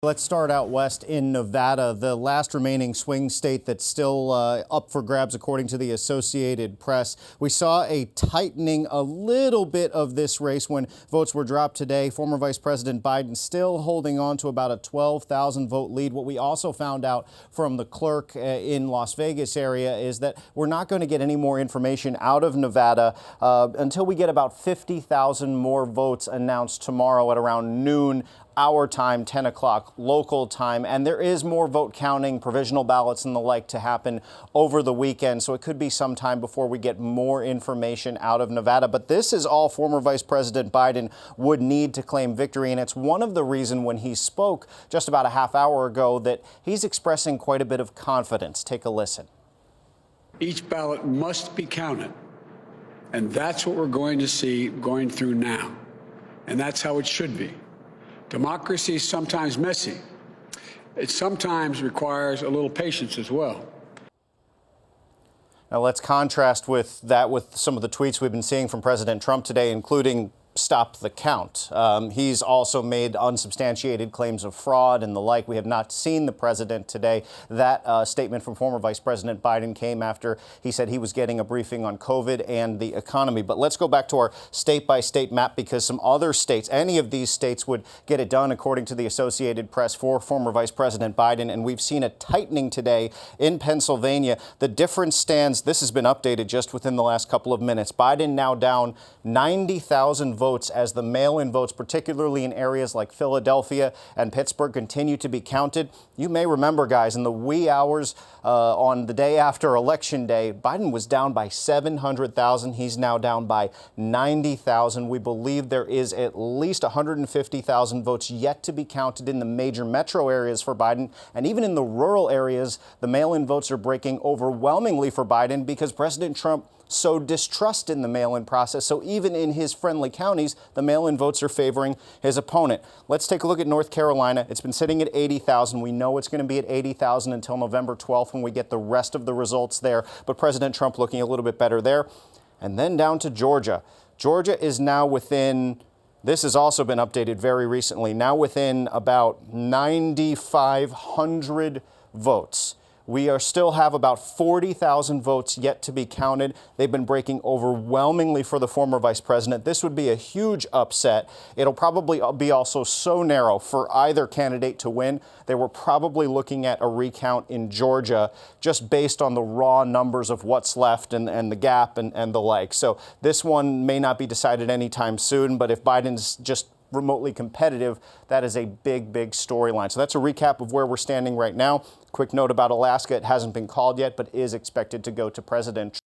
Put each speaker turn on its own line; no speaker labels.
Let's start out west in Nevada, the last remaining swing state that's still up for grabs, according to the Associated Press. We saw a tightening a little bit of this race when votes were dropped today. Former Vice President Biden still holding on to about a 12,000 vote lead. What we also found out from the clerk in Las Vegas area is that we're not going to get any more information out of Nevada until we get about 50,000 more votes announced tomorrow at around noon. Our time, 10 o'clock local time, and there is more vote counting, provisional ballots and the like to happen over the weekend, so it could be some time before we get more information out of Nevada. But this is all former Vice President Biden would need to claim victory, and it's one of the reasons when he spoke just about a half hour ago that he's expressing quite a bit of confidence. Take a listen.
Each ballot must be counted, and that's what we're going to see going through now, and that's how it should be. Democracy is sometimes messy. It sometimes requires a little patience as well.
Now let's contrast with that with some of the tweets we've been seeing from President Trump today, including stop the count. He's also made unsubstantiated claims of fraud and the like. We have not seen the president today. That statement from former Vice President Biden came after he said he was getting a briefing on COVID and the economy. But let's go back to our state-by-state map, because some other states, any of these states would get it done, according to the Associated Press, for former Vice President Biden. And we've seen a tightening today in Pennsylvania. The difference stands, this has been updated just within the last couple of minutes. Biden now down 90,000 votes as the mail-in votes, particularly in areas like Philadelphia and Pittsburgh, continue to be counted. You may remember, guys, in the wee hours on the day after Election Day, Biden was down by 700,000. He's now down by 90,000. We believe there is at least 150,000 votes yet to be counted in the major metro areas for Biden. And even in the rural areas, the mail-in votes are breaking overwhelmingly for Biden because President Trump sowed distrust in the mail-in process. So even in his friendly counties, the mail-in votes are favoring his opponent. Let's take a look at North Carolina. It's been sitting at 80,000. We know it's going to be at 80,000 until November 12th when we get the rest of the results there. But President Trump looking a little bit better there. And then down to Georgia. Georgia is now within, this has also been updated very recently, now within about 9,500 votes. We still have about 40,000 votes yet to be counted. They've been breaking overwhelmingly for the former vice president. This would be a huge upset. It'll probably be also so narrow for either candidate to win. They were probably looking at a recount in Georgia just based on the raw numbers of what's left and the gap and the like. So this one may not be decided anytime soon, but if Biden's just remotely competitive, that is a big, big storyline. So that's a recap of where we're standing right now. Quick note about Alaska. It hasn't been called yet, but is expected to go to President Trump.